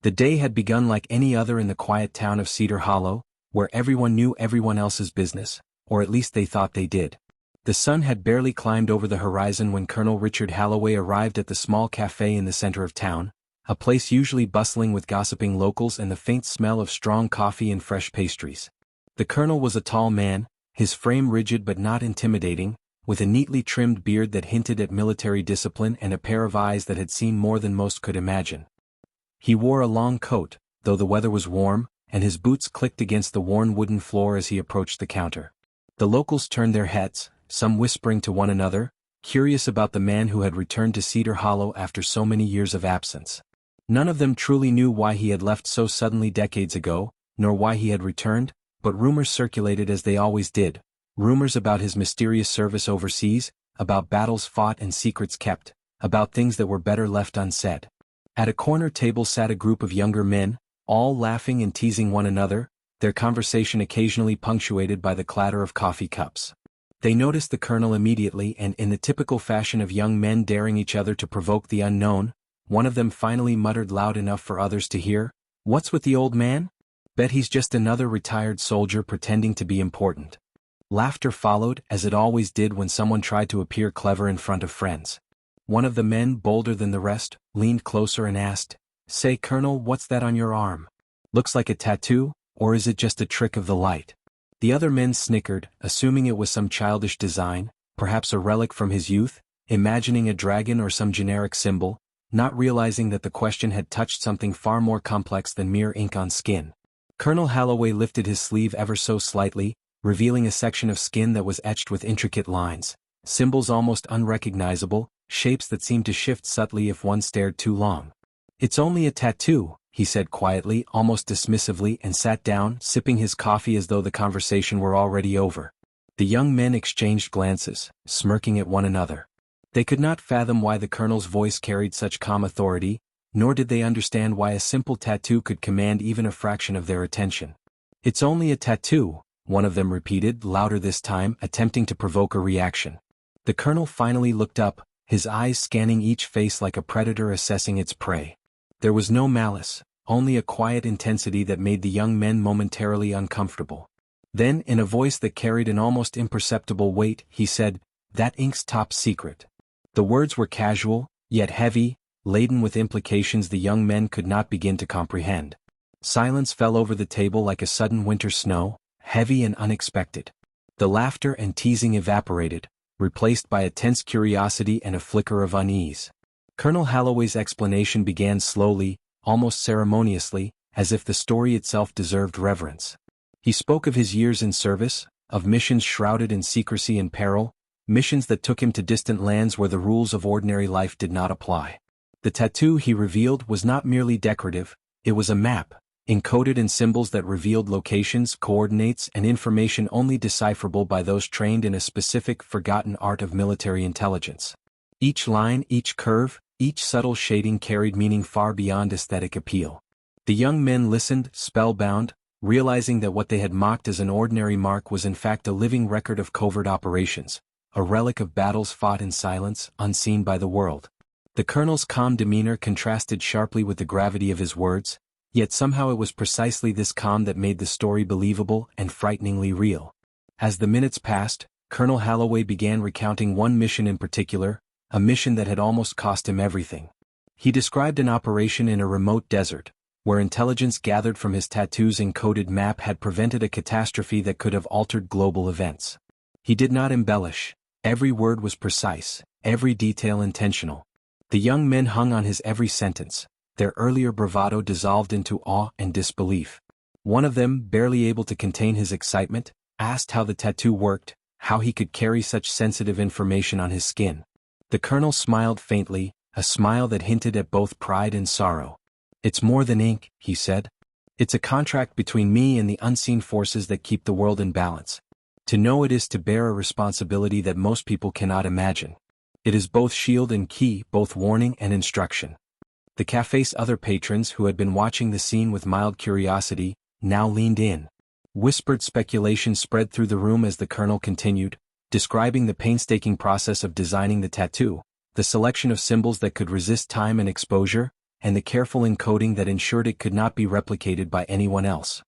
The day had begun like any other in the quiet town of Cedar Hollow, where everyone knew everyone else's business, or at least they thought they did. The sun had barely climbed over the horizon when Colonel Richard Halloway arrived at the small cafe in the center of town, a place usually bustling with gossiping locals and the faint smell of strong coffee and fresh pastries. The colonel was a tall man, his frame rigid but not intimidating, with a neatly trimmed beard that hinted at military discipline and a pair of eyes that had seen more than most could imagine. He wore a long coat, though the weather was warm, and his boots clicked against the worn wooden floor as he approached the counter. The locals turned their heads, some whispering to one another, curious about the man who had returned to Cedar Hollow after so many years of absence. None of them truly knew why he had left so suddenly decades ago, nor why he had returned, but rumors circulated as they always did, rumors about his mysterious service overseas, about battles fought and secrets kept, about things that were better left unsaid. At a corner table sat a group of younger men, all laughing and teasing one another, their conversation occasionally punctuated by the clatter of coffee cups. They noticed the colonel immediately, and in the typical fashion of young men daring each other to provoke the unknown, one of them finally muttered loud enough for others to hear, "What's with the old man? Bet he's just another retired soldier pretending to be important." Laughter followed, as it always did when someone tried to appear clever in front of friends. One of the men, bolder than the rest, leaned closer and asked, "Say, Colonel, what's that on your arm? Looks like a tattoo, or is it just a trick of the light?" The other men snickered, assuming it was some childish design, perhaps a relic from his youth, imagining a dragon or some generic symbol, not realizing that the question had touched something far more complex than mere ink on skin. Colonel Halloway lifted his sleeve ever so slightly, revealing a section of skin that was etched with intricate lines, symbols almost unrecognizable, shapes that seemed to shift subtly if one stared too long. "It's only a tattoo," he said quietly, almost dismissively, and sat down, sipping his coffee as though the conversation were already over. The young men exchanged glances, smirking at one another. They could not fathom why the colonel's voice carried such calm authority, nor did they understand why a simple tattoo could command even a fraction of their attention. "It's only a tattoo," one of them repeated, louder this time, attempting to provoke a reaction. The colonel finally looked up, his eyes scanning each face like a predator assessing its prey. There was no malice, only a quiet intensity that made the young men momentarily uncomfortable. Then, in a voice that carried an almost imperceptible weight, he said, "That ink's top secret." The words were casual, yet heavy, laden with implications the young men could not begin to comprehend. Silence fell over the table like a sudden winter snow, heavy and unexpected. The laughter and teasing evaporated, replaced by a tense curiosity and a flicker of unease. Colonel Halloway's explanation began slowly, almost ceremoniously, as if the story itself deserved reverence. He spoke of his years in service, of missions shrouded in secrecy and peril, missions that took him to distant lands where the rules of ordinary life did not apply. The tattoo, he revealed, was not merely decorative, it was a map, encoded in symbols that revealed locations, coordinates, and information only decipherable by those trained in a specific, forgotten art of military intelligence. Each line, each curve, each subtle shading carried meaning far beyond aesthetic appeal. The young men listened, spellbound, realizing that what they had mocked as an ordinary mark was in fact a living record of covert operations, a relic of battles fought in silence, unseen by the world. The colonel's calm demeanor contrasted sharply with the gravity of his words, yet somehow it was precisely this calm that made the story believable and frighteningly real. As the minutes passed, Colonel Halloway began recounting one mission in particular, a mission that had almost cost him everything. He described an operation in a remote desert, where intelligence gathered from his tattoo's encoded map had prevented a catastrophe that could have altered global events. He did not embellish. Every word was precise, every detail intentional. The young men hung on his every sentence, their earlier bravado dissolved into awe and disbelief. One of them, barely able to contain his excitement, asked how the tattoo worked, how he could carry such sensitive information on his skin. The colonel smiled faintly, a smile that hinted at both pride and sorrow. "It's more than ink," he said. "It's a contract between me and the unseen forces that keep the world in balance. To know it is to bear a responsibility that most people cannot imagine. It is both shield and key, both warning and instruction." The cafe's other patrons, who had been watching the scene with mild curiosity, now leaned in. Whispered speculation spread through the room as the colonel continued, describing the painstaking process of designing the tattoo, the selection of symbols that could resist time and exposure, and the careful encoding that ensured it could not be replicated by anyone else.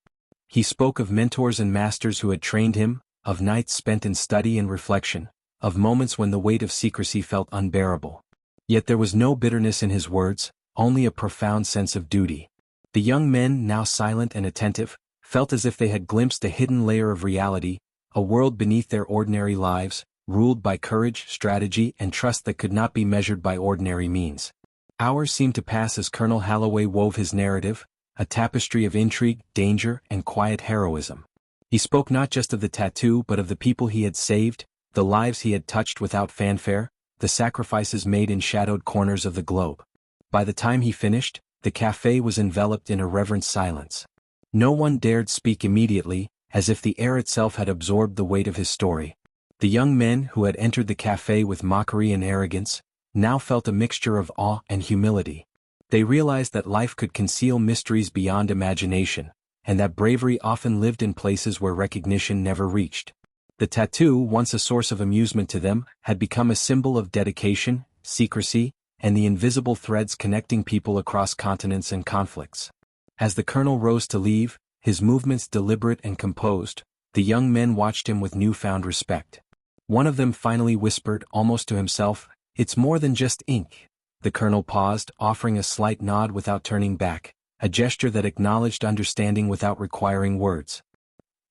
He spoke of mentors and masters who had trained him, of nights spent in study and reflection, of moments when the weight of secrecy felt unbearable. Yet there was no bitterness in his words, only a profound sense of duty. The young men, now silent and attentive, felt as if they had glimpsed a hidden layer of reality, a world beneath their ordinary lives, ruled by courage, strategy, and trust that could not be measured by ordinary means. Hours seemed to pass as Colonel Holloway wove his narrative, a tapestry of intrigue, danger, and quiet heroism. He spoke not just of the tattoo but of the people he had saved, the lives he had touched without fanfare, the sacrifices made in shadowed corners of the globe. By the time he finished, the café was enveloped in a reverent silence. No one dared speak immediately, as if the air itself had absorbed the weight of his story. The young men who had entered the café with mockery and arrogance, now felt a mixture of awe and humility. They realized that life could conceal mysteries beyond imagination, and that bravery often lived in places where recognition never reached. The tattoo, once a source of amusement to them, had become a symbol of dedication, secrecy, and the invisible threads connecting people across continents and conflicts. As the colonel rose to leave, his movements deliberate and composed, the young men watched him with newfound respect. One of them finally whispered, almost to himself, "It's more than just ink." The colonel paused, offering a slight nod without turning back, a gesture that acknowledged understanding without requiring words.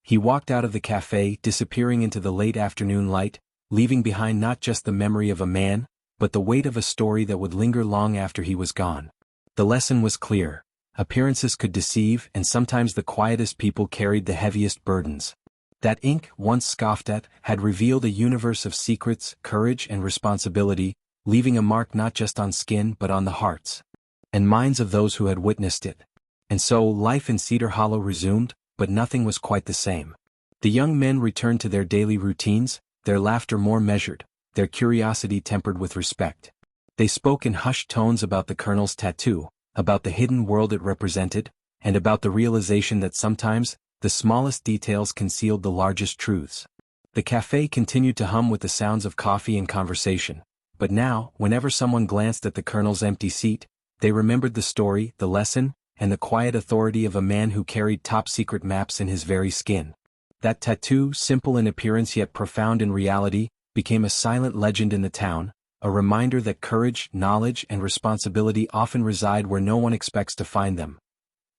He walked out of the café, disappearing into the late afternoon light, leaving behind not just the memory of a man, but the weight of a story that would linger long after he was gone. The lesson was clear. Appearances could deceive, and sometimes the quietest people carried the heaviest burdens. That ink, once scoffed at, had revealed a universe of secrets, courage, and responsibility, leaving a mark not just on skin but on the hearts and minds of those who had witnessed it. And so life in Cedar Hollow resumed, but nothing was quite the same. The young men returned to their daily routines, their laughter more measured, their curiosity tempered with respect. They spoke in hushed tones about the colonel's tattoo, about the hidden world it represented, and about the realization that sometimes, the smallest details concealed the largest truths. The café continued to hum with the sounds of coffee and conversation, but now, whenever someone glanced at the colonel's empty seat, they remembered the story, the lesson, and the quiet authority of a man who carried top-secret maps in his very skin. That tattoo, simple in appearance yet profound in reality, became a silent legend in the town, a reminder that courage, knowledge, and responsibility often reside where no one expects to find them.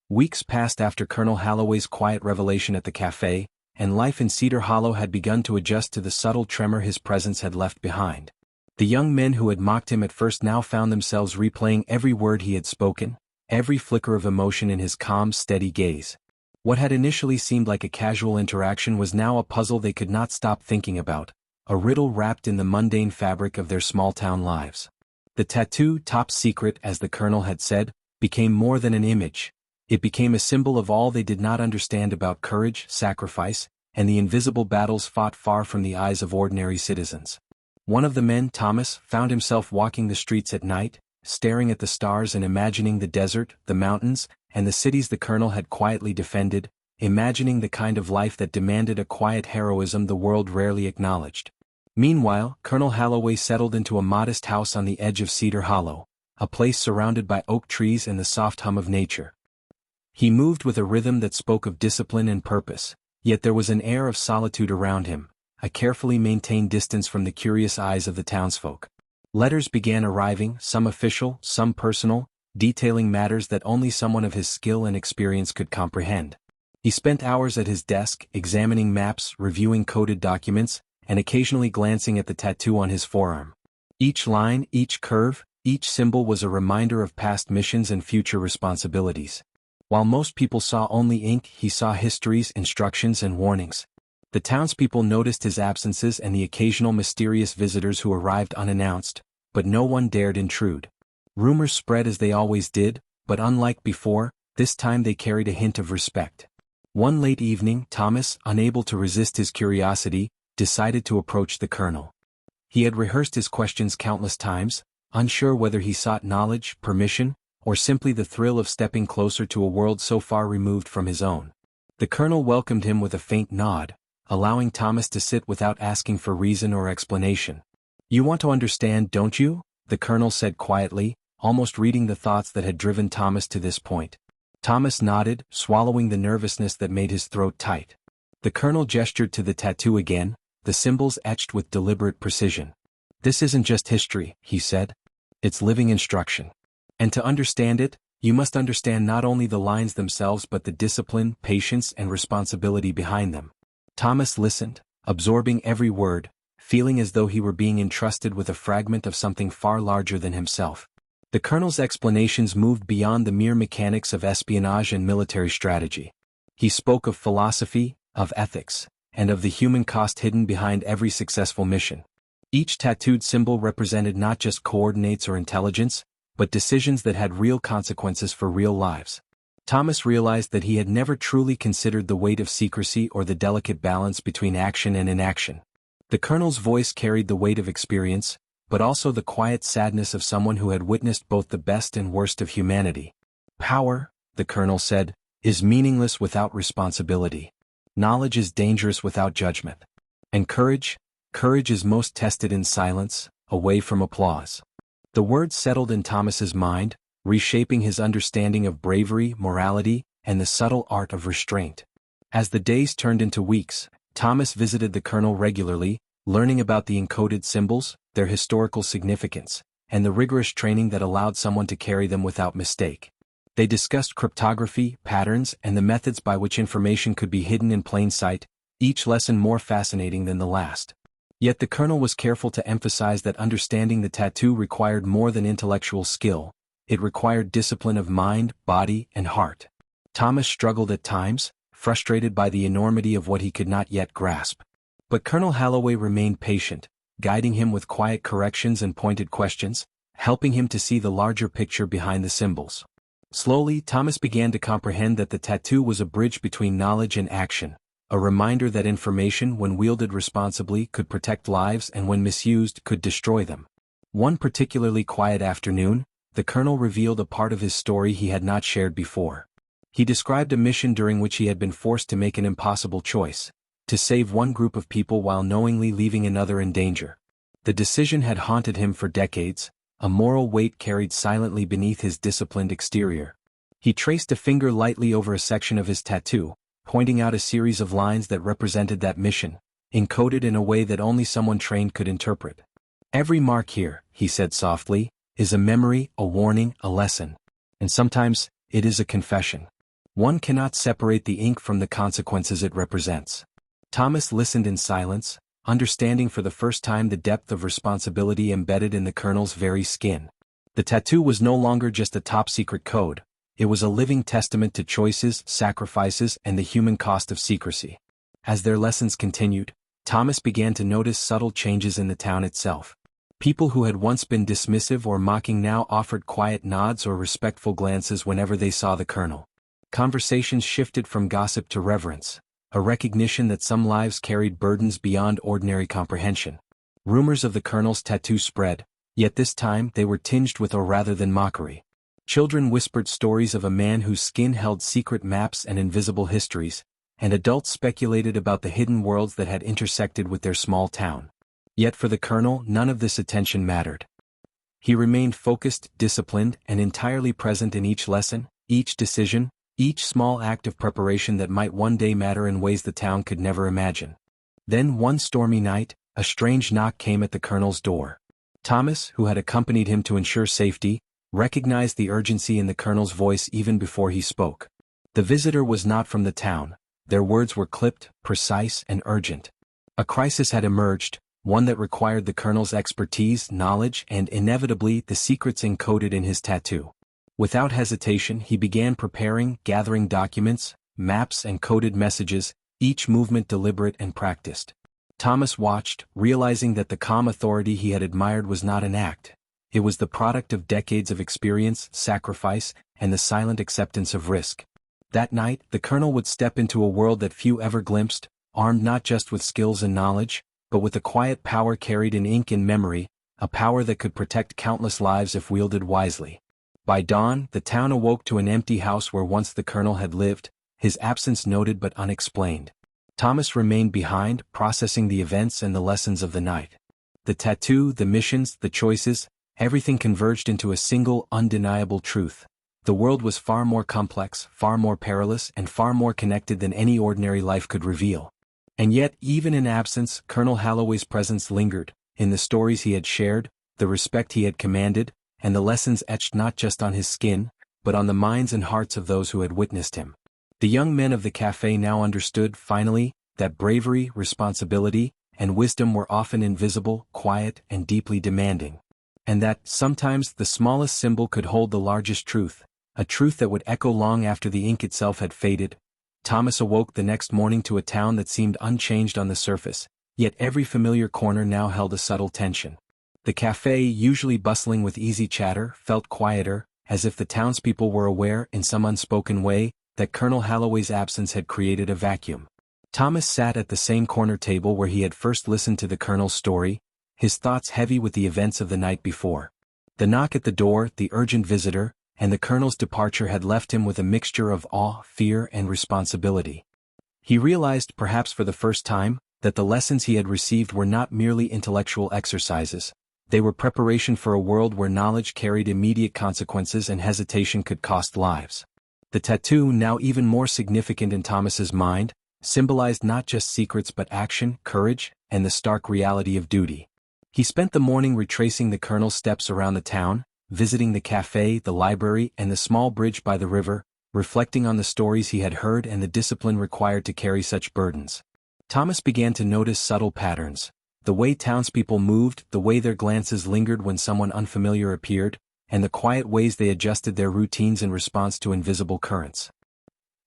Weeks passed after Colonel Holloway's quiet revelation at the café, and life in Cedar Hollow had begun to adjust to the subtle tremor his presence had left behind. The young men who had mocked him at first now found themselves replaying every word he had spoken, every flicker of emotion in his calm, steady gaze. What had initially seemed like a casual interaction was now a puzzle they could not stop thinking about, a riddle wrapped in the mundane fabric of their small-town lives. The tattoo, top secret as the colonel had said, became more than an image. It became a symbol of all they did not understand about courage, sacrifice, and the invisible battles fought far from the eyes of ordinary citizens. One of the men, Thomas, found himself walking the streets at night, staring at the stars and imagining the desert, the mountains, and the cities the colonel had quietly defended, imagining the kind of life that demanded a quiet heroism the world rarely acknowledged. Meanwhile, Colonel Holloway settled into a modest house on the edge of Cedar Hollow, a place surrounded by oak trees and the soft hum of nature. He moved with a rhythm that spoke of discipline and purpose, yet there was an air of solitude around him, a carefully maintained distance from the curious eyes of the townsfolk. Letters began arriving, some official, some personal, detailing matters that only someone of his skill and experience could comprehend. He spent hours at his desk, examining maps, reviewing coded documents, and occasionally glancing at the tattoo on his forearm. Each line, each curve, each symbol was a reminder of past missions and future responsibilities. While most people saw only ink, he saw histories, instructions, and warnings. The townspeople noticed his absences and the occasional mysterious visitors who arrived unannounced, but no one dared intrude. Rumors spread as they always did, but unlike before, this time they carried a hint of respect. One late evening, Thomas, unable to resist his curiosity, decided to approach the colonel. He had rehearsed his questions countless times, unsure whether he sought knowledge, permission, or simply the thrill of stepping closer to a world so far removed from his own. The colonel welcomed him with a faint nod, allowing Thomas to sit without asking for reason or explanation. "You want to understand, don't you?" the colonel said quietly, almost reading the thoughts that had driven Thomas to this point. Thomas nodded, swallowing the nervousness that made his throat tight. The colonel gestured to the tattoo again, the symbols etched with deliberate precision. "This isn't just history," he said. "It's living instruction. And to understand it, you must understand not only the lines themselves but the discipline, patience, and responsibility behind them." Thomas listened, absorbing every word, feeling as though he were being entrusted with a fragment of something far larger than himself. The colonel's explanations moved beyond the mere mechanics of espionage and military strategy. He spoke of philosophy, of ethics, and of the human cost hidden behind every successful mission. Each tattooed symbol represented not just coordinates or intelligence, but decisions that had real consequences for real lives. Thomas realized that he had never truly considered the weight of secrecy or the delicate balance between action and inaction. The colonel's voice carried the weight of experience, but also the quiet sadness of someone who had witnessed both the best and worst of humanity. "Power," the colonel said, "is meaningless without responsibility. Knowledge is dangerous without judgment. And courage is most tested in silence, away from applause." The words settled in Thomas's mind, reshaping his understanding of bravery, morality, and the subtle art of restraint. As the days turned into weeks, Thomas visited the colonel regularly, learning about the encoded symbols, their historical significance, and the rigorous training that allowed someone to carry them without mistake. They discussed cryptography, patterns, and the methods by which information could be hidden in plain sight, each lesson more fascinating than the last. Yet the colonel was careful to emphasize that understanding the tattoo required more than intellectual skill. It required discipline of mind, body, and heart. Thomas struggled at times, frustrated by the enormity of what he could not yet grasp. But Colonel Holloway remained patient, guiding him with quiet corrections and pointed questions, helping him to see the larger picture behind the symbols. Slowly, Thomas began to comprehend that the tattoo was a bridge between knowledge and action, a reminder that information, when wielded responsibly, could protect lives and when misused, could destroy them. One particularly quiet afternoon, the colonel revealed a part of his story he had not shared before. He described a mission during which he had been forced to make an impossible choice, to save one group of people while knowingly leaving another in danger. The decision had haunted him for decades, a moral weight carried silently beneath his disciplined exterior. He traced a finger lightly over a section of his tattoo, pointing out a series of lines that represented that mission, encoded in a way that only someone trained could interpret. "Every mark here," he said softly, "is a memory, a warning, a lesson. And sometimes, it is a confession. One cannot separate the ink from the consequences it represents." Thomas listened in silence, understanding for the first time the depth of responsibility embedded in the colonel's very skin. The tattoo was no longer just a top-secret code. It was a living testament to choices, sacrifices, and the human cost of secrecy. As their lessons continued, Thomas began to notice subtle changes in the town itself. People who had once been dismissive or mocking now offered quiet nods or respectful glances whenever they saw the colonel. Conversations shifted from gossip to reverence, a recognition that some lives carried burdens beyond ordinary comprehension. Rumors of the colonel's tattoo spread, yet this time they were tinged with awe rather than mockery. Children whispered stories of a man whose skin held secret maps and invisible histories, and adults speculated about the hidden worlds that had intersected with their small town. Yet for the colonel, none of this attention mattered. He remained focused, disciplined, and entirely present in each lesson, each decision, each small act of preparation that might one day matter in ways the town could never imagine. Then one stormy night, a strange knock came at the colonel's door. Thomas, who had accompanied him to ensure safety, recognized the urgency in the colonel's voice even before he spoke. The visitor was not from the town. Their words were clipped, precise, and urgent. A crisis had emerged, one that required the colonel's expertise, knowledge, and inevitably the secrets encoded in his tattoo. Without hesitation, he began preparing, gathering documents, maps, and coded messages, each movement deliberate and practiced. Thomas watched, realizing that the calm authority he had admired was not an act. It was the product of decades of experience, sacrifice, and the silent acceptance of risk. That night, the colonel would step into a world that few ever glimpsed, armed not just with skills and knowledge, but with a quiet power carried in ink and memory, a power that could protect countless lives if wielded wisely. By dawn, the town awoke to an empty house where once the colonel had lived, his absence noted but unexplained. Thomas remained behind, processing the events and the lessons of the night. The tattoo, the missions, the choices, everything converged into a single, undeniable truth. The world was far more complex, far more perilous, and far more connected than any ordinary life could reveal. And yet, even in absence, Colonel Holloway's presence lingered, in the stories he had shared, the respect he had commanded, and the lessons etched not just on his skin, but on the minds and hearts of those who had witnessed him. The young men of the cafe now understood, finally, that bravery, responsibility, and wisdom were often invisible, quiet, and deeply demanding. And that, sometimes, the smallest symbol could hold the largest truth, a truth that would echo long after the ink itself had faded. Thomas awoke the next morning to a town that seemed unchanged on the surface, yet every familiar corner now held a subtle tension. The cafe, usually bustling with easy chatter, felt quieter, as if the townspeople were aware, in some unspoken way, that Colonel Holloway's absence had created a vacuum. Thomas sat at the same corner table where he had first listened to the Colonel's story, his thoughts heavy with the events of the night before. The knock at the door, the urgent visitor, and the Colonel's departure had left him with a mixture of awe, fear, and responsibility. He realized, perhaps for the first time, that the lessons he had received were not merely intellectual exercises. They were preparation for a world where knowledge carried immediate consequences and hesitation could cost lives. The tattoo, now even more significant in Thomas's mind, symbolized not just secrets but action, courage, and the stark reality of duty. He spent the morning retracing the Colonel's steps around the town, visiting the cafe, the library, and the small bridge by the river, reflecting on the stories he had heard and the discipline required to carry such burdens. Thomas began to notice subtle patterns. The way townspeople moved, the way their glances lingered when someone unfamiliar appeared, and the quiet ways they adjusted their routines in response to invisible currents.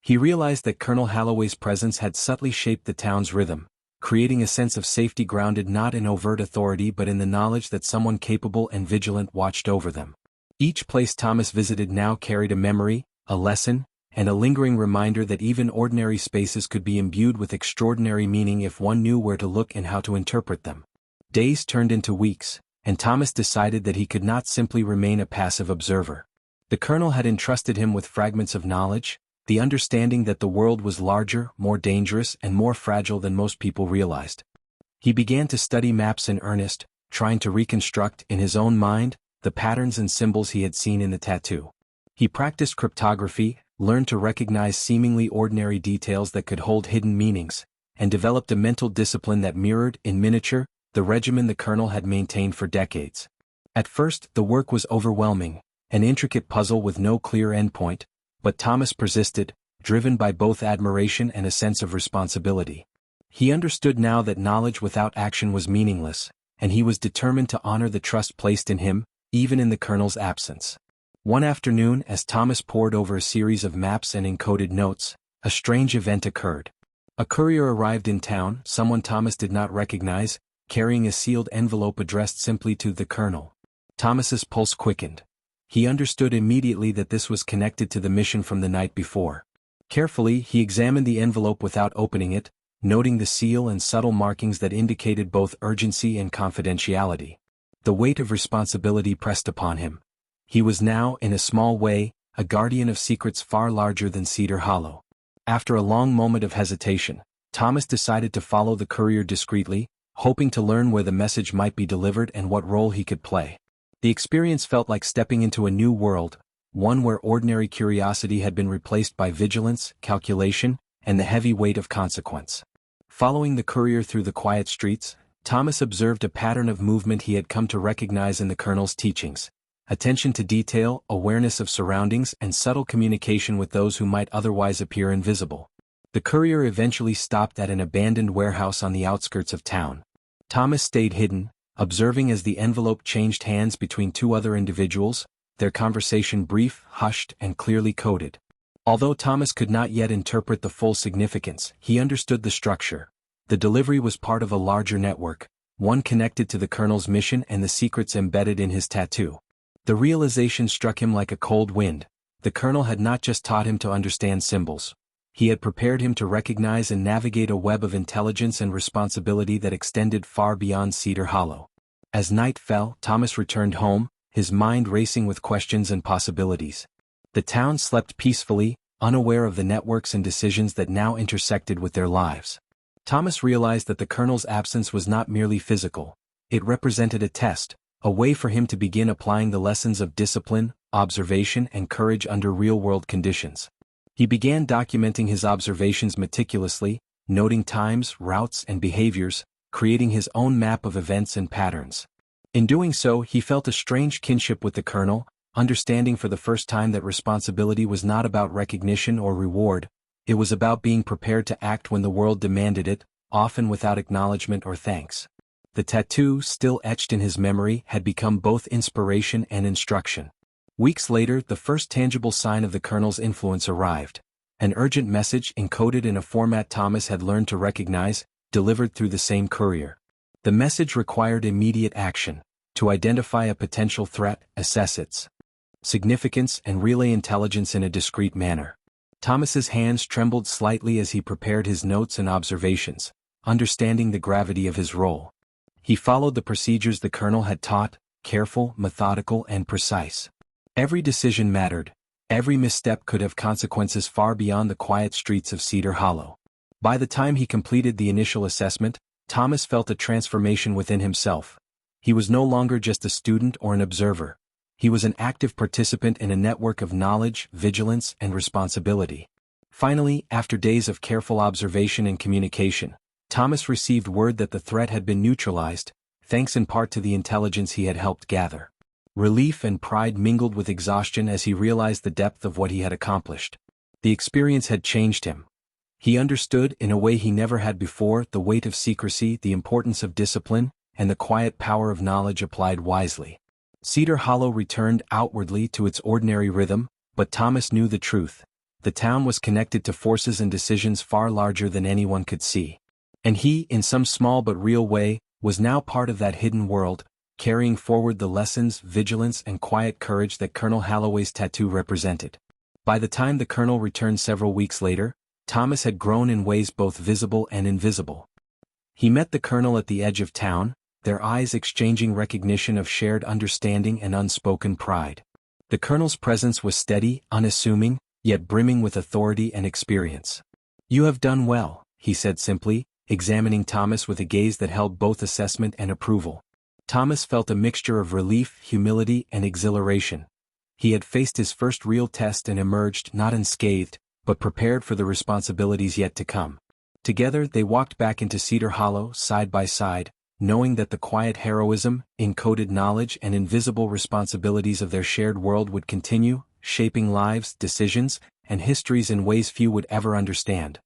He realized that Colonel Holloway's presence had subtly shaped the town's rhythm, creating a sense of safety grounded not in overt authority but in the knowledge that someone capable and vigilant watched over them. Each place Thomas visited now carried a memory, a lesson, and a lingering reminder that even ordinary spaces could be imbued with extraordinary meaning if one knew where to look and how to interpret them. Days turned into weeks, and Thomas decided that he could not simply remain a passive observer. The Colonel had entrusted him with fragments of knowledge, the understanding that the world was larger, more dangerous, and more fragile than most people realized. He began to study maps in earnest, trying to reconstruct, in his own mind, the patterns and symbols he had seen in the tattoo. He practiced cryptography, learned to recognize seemingly ordinary details that could hold hidden meanings, and developed a mental discipline that mirrored, in miniature, the regimen the Colonel had maintained for decades. At first, the work was overwhelming, an intricate puzzle with no clear endpoint, but Thomas persisted, driven by both admiration and a sense of responsibility. He understood now that knowledge without action was meaningless, and he was determined to honor the trust placed in him, even in the Colonel's absence. One afternoon, as Thomas pored over a series of maps and encoded notes, a strange event occurred. A courier arrived in town, someone Thomas did not recognize, carrying a sealed envelope addressed simply to the Colonel. Thomas's pulse quickened. He understood immediately that this was connected to the mission from the night before. Carefully, he examined the envelope without opening it, noting the seal and subtle markings that indicated both urgency and confidentiality. The weight of responsibility pressed upon him. He was now, in a small way, a guardian of secrets far larger than Cedar Hollow. After a long moment of hesitation, Thomas decided to follow the courier discreetly, hoping to learn where the message might be delivered and what role he could play. The experience felt like stepping into a new world, one where ordinary curiosity had been replaced by vigilance, calculation, and the heavy weight of consequence. Following the courier through the quiet streets, Thomas observed a pattern of movement he had come to recognize in the Colonel's teachings: attention to detail, awareness of surroundings, and subtle communication with those who might otherwise appear invisible. The courier eventually stopped at an abandoned warehouse on the outskirts of town. Thomas stayed hidden, observing as the envelope changed hands between two other individuals, their conversation brief, hushed, and clearly coded. Although Thomas could not yet interpret the full significance, he understood the structure. The delivery was part of a larger network, one connected to the Colonel's mission and the secrets embedded in his tattoo. The realization struck him like a cold wind. The Colonel had not just taught him to understand symbols. He had prepared him to recognize and navigate a web of intelligence and responsibility that extended far beyond Cedar Hollow. As night fell, Thomas returned home, his mind racing with questions and possibilities. The town slept peacefully, unaware of the networks and decisions that now intersected with their lives. Thomas realized that the Colonel's absence was not merely physical. It represented a test, a way for him to begin applying the lessons of discipline, observation and courage under real-world conditions. He began documenting his observations meticulously, noting times, routes and behaviors, creating his own map of events and patterns. In doing so, he felt a strange kinship with the colonel, understanding for the first time that responsibility was not about recognition or reward, it was about being prepared to act when the world demanded it, often without acknowledgement or thanks. The tattoo, still etched in his memory, had become both inspiration and instruction. Weeks later, the first tangible sign of the colonel's influence arrived. An urgent message encoded in a format Thomas had learned to recognize, delivered through the same courier. The message required immediate action, to identify a potential threat, assess its significance and relay intelligence in a discreet manner. Thomas's hands trembled slightly as he prepared his notes and observations, understanding the gravity of his role. He followed the procedures the colonel had taught, careful, methodical and precise. Every decision mattered. Every misstep could have consequences far beyond the quiet streets of Cedar Hollow. By the time he completed the initial assessment, Thomas felt a transformation within himself. He was no longer just a student or an observer. He was an active participant in a network of knowledge, vigilance, and responsibility. Finally, after days of careful observation and communication, Thomas received word that the threat had been neutralized, thanks in part to the intelligence he had helped gather. Relief and pride mingled with exhaustion as he realized the depth of what he had accomplished. The experience had changed him. He understood, in a way he never had before, the weight of secrecy, the importance of discipline, and the quiet power of knowledge applied wisely. Cedar Hollow returned outwardly to its ordinary rhythm, but Thomas knew the truth. The town was connected to forces and decisions far larger than anyone could see. And he, in some small but real way, was now part of that hidden world, carrying forward the lessons, vigilance and quiet courage that Colonel Holloway's tattoo represented. By the time the colonel returned several weeks later, Thomas had grown in ways both visible and invisible. He met the colonel at the edge of town, their eyes exchanging recognition of shared understanding and unspoken pride. The colonel's presence was steady, unassuming, yet brimming with authority and experience. "You have done well," he said simply, examining Thomas with a gaze that held both assessment and approval. Thomas felt a mixture of relief, humility, and exhilaration. He had faced his first real test and emerged not unscathed, but prepared for the responsibilities yet to come. Together they walked back into Cedar Hollow, side by side, knowing that the quiet heroism, encoded knowledge and invisible responsibilities of their shared world would continue, shaping lives, decisions, and histories in ways few would ever understand.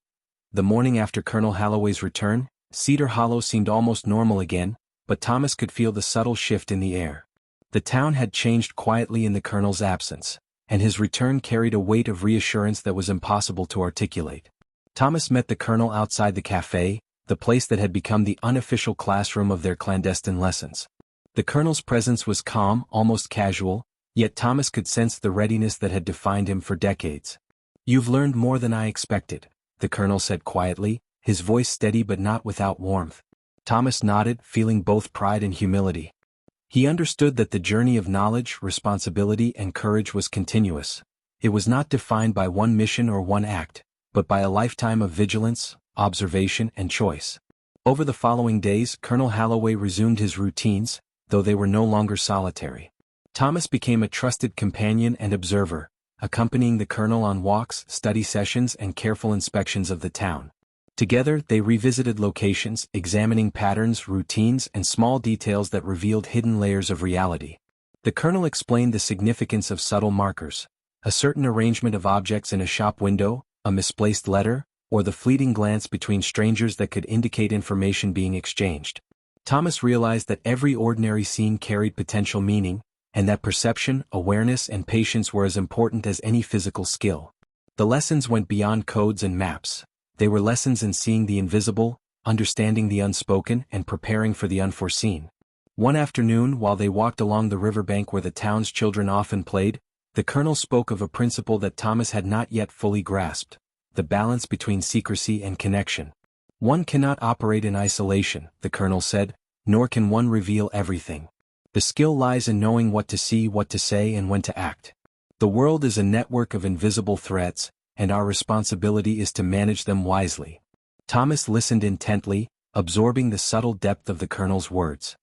The morning after Colonel Holloway's return, Cedar Hollow seemed almost normal again, but Thomas could feel the subtle shift in the air. The town had changed quietly in the colonel's absence, and his return carried a weight of reassurance that was impossible to articulate. Thomas met the colonel outside the cafe, the place that had become the unofficial classroom of their clandestine lessons. The colonel's presence was calm, almost casual, yet Thomas could sense the readiness that had defined him for decades. "You've learned more than I expected," the colonel said quietly, his voice steady but not without warmth. Thomas nodded, feeling both pride and humility. He understood that the journey of knowledge, responsibility and courage was continuous. It was not defined by one mission or one act, but by a lifetime of vigilance, observation and choice. Over the following days, Colonel Holloway resumed his routines, though they were no longer solitary. Thomas became a trusted companion and observer, accompanying the colonel on walks, study sessions and careful inspections of the town. Together, they revisited locations, examining patterns, routines, and small details that revealed hidden layers of reality. The colonel explained the significance of subtle markers, a certain arrangement of objects in a shop window, a misplaced letter, or the fleeting glance between strangers that could indicate information being exchanged. Thomas realized that every ordinary scene carried potential meaning, and that perception, awareness, and patience were as important as any physical skill. The lessons went beyond codes and maps. They were lessons in seeing the invisible, understanding the unspoken, and preparing for the unforeseen. One afternoon, while they walked along the riverbank where the town's children often played, the colonel spoke of a principle that Thomas had not yet fully grasped: the balance between secrecy and connection. "One cannot operate in isolation," the colonel said, "nor can one reveal everything. The skill lies in knowing what to see, what to say, and when to act. The world is a network of invisible threads, and our responsibility is to manage them wisely." Thomas listened intently, absorbing the subtle depth of the colonel's words.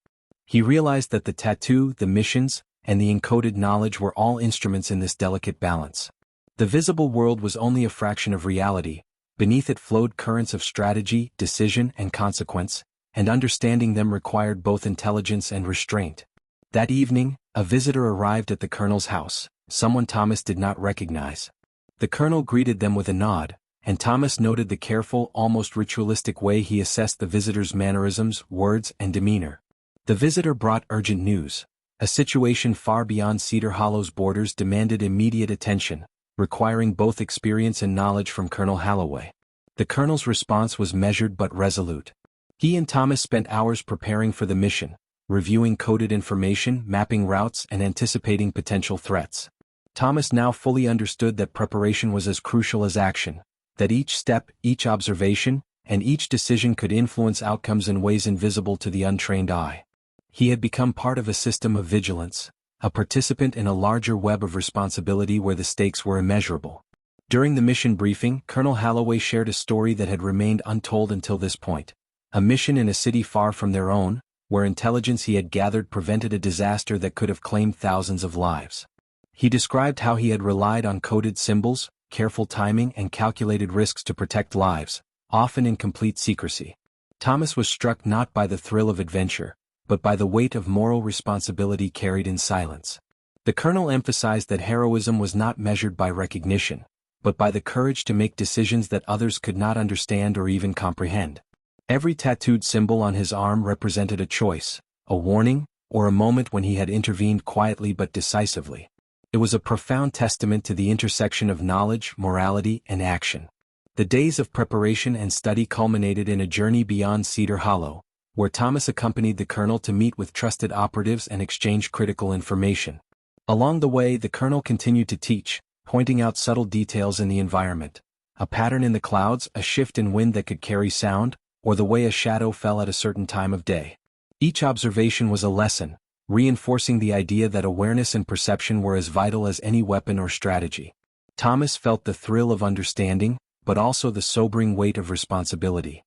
He realized that the tattoo, the missions, and the encoded knowledge were all instruments in this delicate balance. The visible world was only a fraction of reality. Beneath it flowed currents of strategy, decision, and consequence, and understanding them required both intelligence and restraint. That evening, a visitor arrived at the colonel's house, someone Thomas did not recognize. The colonel greeted them with a nod, and Thomas noted the careful, almost ritualistic way he assessed the visitor's mannerisms, words, and demeanor. The visitor brought urgent news. A situation far beyond Cedar Hollow's borders demanded immediate attention, requiring both experience and knowledge from Colonel Holloway. The colonel's response was measured but resolute. He and Thomas spent hours preparing for the mission, reviewing coded information, mapping routes, and anticipating potential threats. Thomas now fully understood that preparation was as crucial as action, that each step, each observation, and each decision could influence outcomes in ways invisible to the untrained eye. He had become part of a system of vigilance, a participant in a larger web of responsibility where the stakes were immeasurable. During the mission briefing, Colonel Holloway shared a story that had remained untold until this point. A mission in a city far from their own, where intelligence he had gathered prevented a disaster that could have claimed thousands of lives. He described how he had relied on coded symbols, careful timing, and calculated risks to protect lives, often in complete secrecy. Thomas was struck not by the thrill of adventure, but by the weight of moral responsibility carried in silence. The colonel emphasized that heroism was not measured by recognition, but by the courage to make decisions that others could not understand or even comprehend. Every tattooed symbol on his arm represented a choice, a warning, or a moment when he had intervened quietly but decisively. It was a profound testament to the intersection of knowledge, morality, and action. The days of preparation and study culminated in a journey beyond Cedar Hollow, where Thomas accompanied the colonel to meet with trusted operatives and exchange critical information. Along the way, the colonel continued to teach, pointing out subtle details in the environment, a pattern in the clouds, a shift in wind that could carry sound, or the way a shadow fell at a certain time of day. Each observation was a lesson, reinforcing the idea that awareness and perception were as vital as any weapon or strategy. Thomas felt the thrill of understanding, but also the sobering weight of responsibility.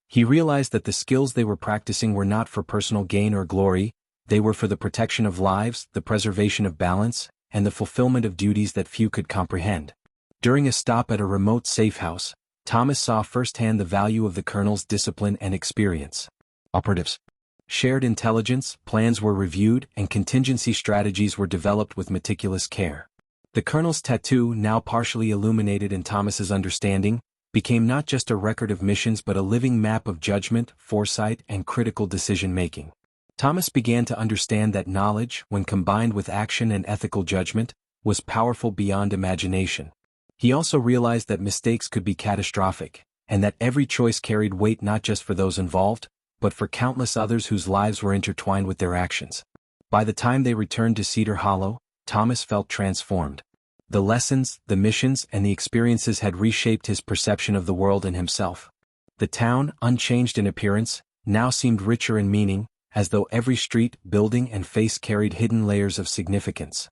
He realized that the skills they were practicing were not for personal gain or glory, they were for the protection of lives, the preservation of balance, and the fulfillment of duties that few could comprehend. During a stop at a remote safe house, Thomas saw firsthand the value of the colonel's discipline and experience. Operatives shared intelligence, plans were reviewed, and contingency strategies were developed with meticulous care. The colonel's tattoo, now partially illuminated in Thomas's understanding, became not just a record of missions but a living map of judgment, foresight, and critical decision-making. Thomas began to understand that knowledge, when combined with action and ethical judgment, was powerful beyond imagination. He also realized that mistakes could be catastrophic, and that every choice carried weight not just for those involved, but for countless others whose lives were intertwined with their actions. By the time they returned to Cedar Hollow, Thomas felt transformed. The lessons, the missions, and the experiences had reshaped his perception of the world and himself. The town, unchanged in appearance, now seemed richer in meaning, as though every street, building, and face carried hidden layers of significance.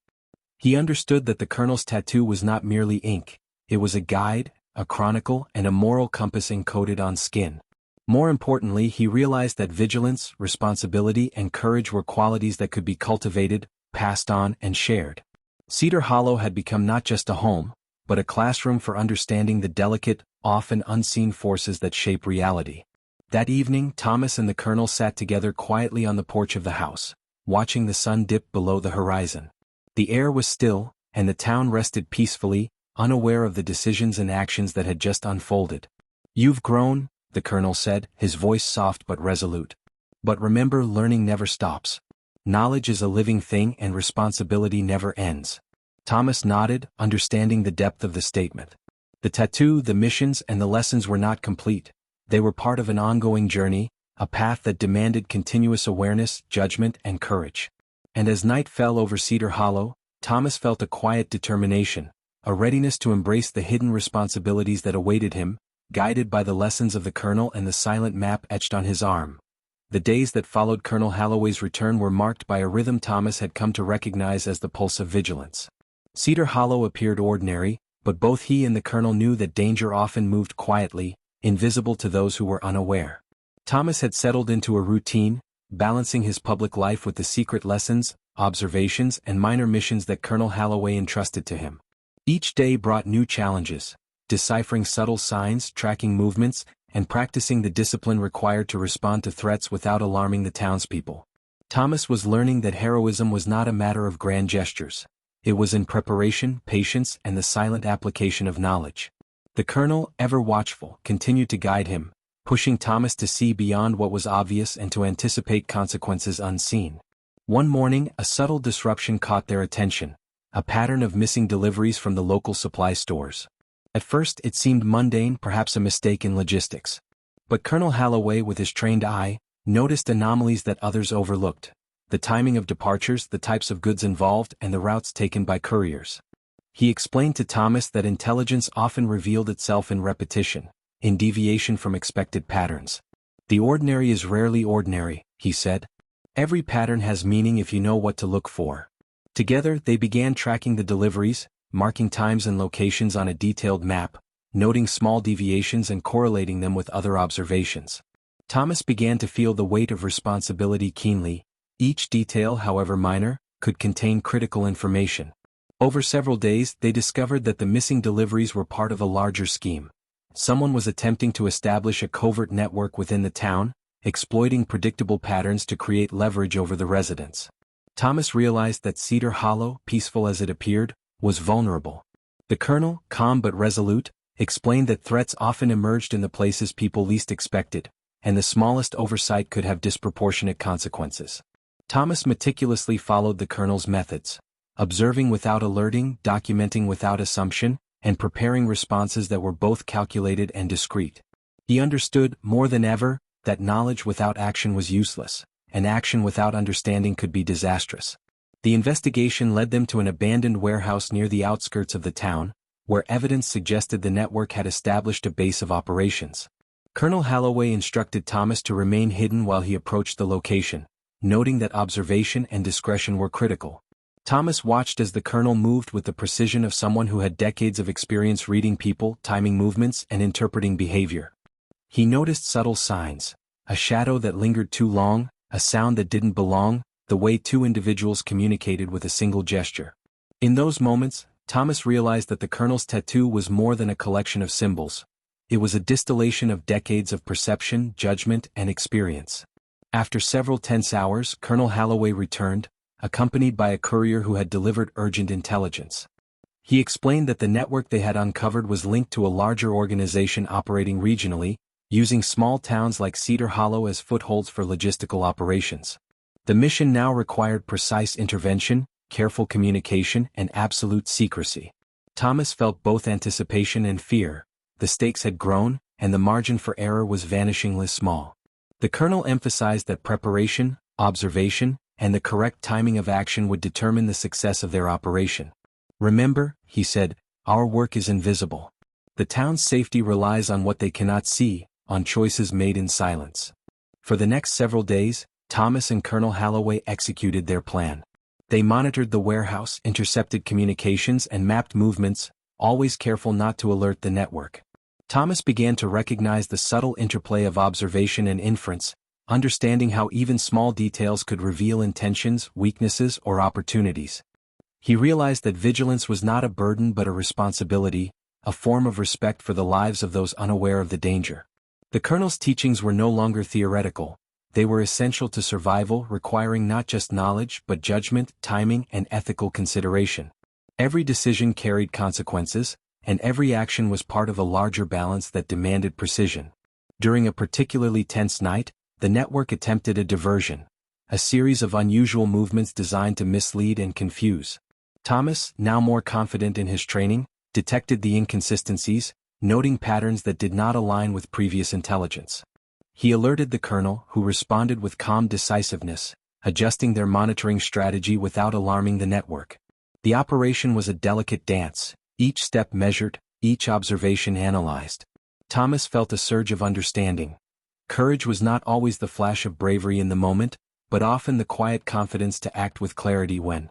He understood that the colonel's tattoo was not merely ink, it was a guide, a chronicle, and a moral compass encoded on skin. More importantly, he realized that vigilance, responsibility, and courage were qualities that could be cultivated, passed on, and shared. Cedar Hollow had become not just a home, but a classroom for understanding the delicate, often unseen forces that shape reality. That evening, Thomas and the colonel sat together quietly on the porch of the house, watching the sun dip below the horizon. The air was still, and the town rested peacefully, unaware of the decisions and actions that had just unfolded. "You've grown," the colonel said, his voice soft but resolute. "But remember, learning never stops. Knowledge is a living thing and responsibility never ends." Thomas nodded, understanding the depth of the statement. The tattoo, the missions, and the lessons were not complete. They were part of an ongoing journey, a path that demanded continuous awareness, judgment, and courage. And as night fell over Cedar Hollow, Thomas felt a quiet determination, a readiness to embrace the hidden responsibilities that awaited him, guided by the lessons of the colonel and the silent map etched on his arm. The days that followed Colonel Holloway's return were marked by a rhythm Thomas had come to recognize as the pulse of vigilance. Cedar Hollow appeared ordinary, but both he and the colonel knew that danger often moved quietly, invisible to those who were unaware. Thomas had settled into a routine, balancing his public life with the secret lessons, observations, and minor missions that Colonel Holloway entrusted to him. Each day brought new challenges, deciphering subtle signs, tracking movements, and practicing the discipline required to respond to threats without alarming the townspeople. Thomas was learning that heroism was not a matter of grand gestures. It was in preparation, patience, and the silent application of knowledge. The colonel, ever watchful, continued to guide him, pushing Thomas to see beyond what was obvious and to anticipate consequences unseen. One morning, a subtle disruption caught their attention, a pattern of missing deliveries from the local supply stores. At first it seemed mundane, perhaps a mistake in logistics. But Colonel Holloway, with his trained eye, noticed anomalies that others overlooked: the timing of departures, the types of goods involved, and the routes taken by couriers. He explained to Thomas that intelligence often revealed itself in repetition, in deviation from expected patterns. "The ordinary is rarely ordinary," he said. "Every pattern has meaning if you know what to look for." Together they began tracking the deliveries, marking times and locations on a detailed map, noting small deviations and correlating them with other observations. Thomas began to feel the weight of responsibility keenly. Each detail, however minor, could contain critical information. Over several days they discovered that the missing deliveries were part of a larger scheme. Someone was attempting to establish a covert network within the town, exploiting predictable patterns to create leverage over the residents. Thomas realized that Cedar Hollow, peaceful as it appeared, was vulnerable. The colonel, calm but resolute, explained that threats often emerged in the places people least expected, and the smallest oversight could have disproportionate consequences. Thomas meticulously followed the colonel's methods, observing without alerting, documenting without assumption, and preparing responses that were both calculated and discreet. He understood, more than ever, that knowledge without action was useless, and action without understanding could be disastrous. The investigation led them to an abandoned warehouse near the outskirts of the town, where evidence suggested the network had established a base of operations. Colonel Holloway instructed Thomas to remain hidden while he approached the location, noting that observation and discretion were critical. Thomas watched as the colonel moved with the precision of someone who had decades of experience reading people, timing movements, and interpreting behavior. He noticed subtle signs: a shadow that lingered too long, a sound that didn't belong, the way two individuals communicated with a single gesture. In those moments, Thomas realized that the colonel's tattoo was more than a collection of symbols. It was a distillation of decades of perception, judgment, and experience. After several tense hours, Colonel Holloway returned, accompanied by a courier who had delivered urgent intelligence. He explained that the network they had uncovered was linked to a larger organization operating regionally, using small towns like Cedar Hollow as footholds for logistical operations. The mission now required precise intervention, careful communication, and absolute secrecy. Thomas felt both anticipation and fear. The stakes had grown, and the margin for error was vanishingly small. The colonel emphasized that preparation, observation, and the correct timing of action would determine the success of their operation. "Remember," he said, "our work is invisible. The town's safety relies on what they cannot see, on choices made in silence." For the next several days, Thomas and Colonel Holloway executed their plan. They monitored the warehouse, intercepted communications, and mapped movements, always careful not to alert the network. Thomas began to recognize the subtle interplay of observation and inference, understanding how even small details could reveal intentions, weaknesses, or opportunities. He realized that vigilance was not a burden but a responsibility, a form of respect for the lives of those unaware of the danger. The colonel's teachings were no longer theoretical. They were essential to survival, requiring not just knowledge but judgment, timing, and ethical consideration. Every decision carried consequences, and every action was part of a larger balance that demanded precision. During a particularly tense night, the network attempted a diversion, a series of unusual movements designed to mislead and confuse. Thomas, now more confident in his training, detected the inconsistencies, noting patterns that did not align with previous intelligence. He alerted the colonel, who responded with calm decisiveness, adjusting their monitoring strategy without alarming the network. The operation was a delicate dance, each step measured, each observation analyzed. Thomas felt a surge of understanding. Courage was not always the flash of bravery in the moment, but often the quiet confidence to act with clarity when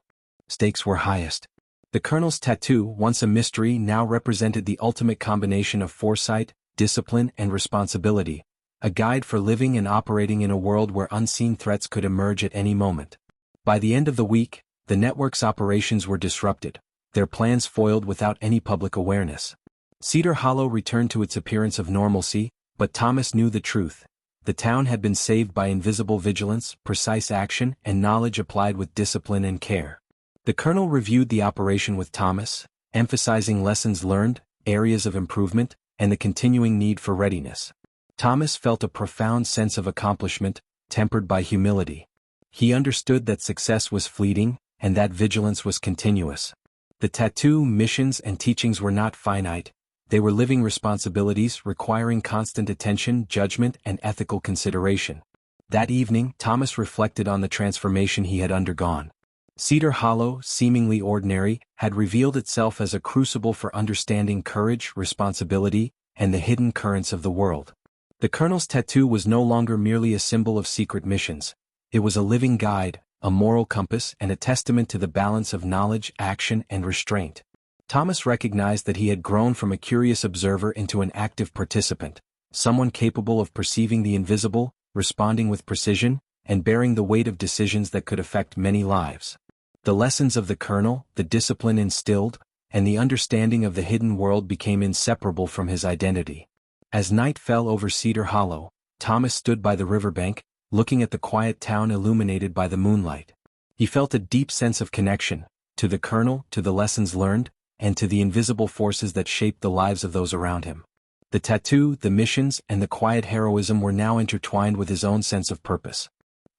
stakes were highest. The colonel's tattoo, once a mystery, now represented the ultimate combination of foresight, discipline, and responsibility, a guide for living and operating in a world where unseen threats could emerge at any moment. By the end of the week, the network's operations were disrupted, their plans foiled without any public awareness. Cedar Hollow returned to its appearance of normalcy, but Thomas knew the truth. The town had been saved by invisible vigilance, precise action, and knowledge applied with discipline and care. The colonel reviewed the operation with Thomas, emphasizing lessons learned, areas of improvement, and the continuing need for readiness. Thomas felt a profound sense of accomplishment, tempered by humility. He understood that success was fleeting, and that vigilance was continuous. The tattoo, missions, and teachings were not finite. They were living responsibilities requiring constant attention, judgment, and ethical consideration. That evening, Thomas reflected on the transformation he had undergone. Cedar Hollow, seemingly ordinary, had revealed itself as a crucible for understanding courage, responsibility, and the hidden currents of the world. The colonel's tattoo was no longer merely a symbol of secret missions. It was a living guide, a moral compass, and a testament to the balance of knowledge, action, and restraint. Thomas recognized that he had grown from a curious observer into an active participant, someone capable of perceiving the invisible, responding with precision, and bearing the weight of decisions that could affect many lives. The lessons of the colonel, the discipline instilled, and the understanding of the hidden world became inseparable from his identity. As night fell over Cedar Hollow, Thomas stood by the riverbank, looking at the quiet town illuminated by the moonlight. He felt a deep sense of connection, to the colonel, to the lessons learned, and to the invisible forces that shaped the lives of those around him. The tattoo, the missions, and the quiet heroism were now intertwined with his own sense of purpose.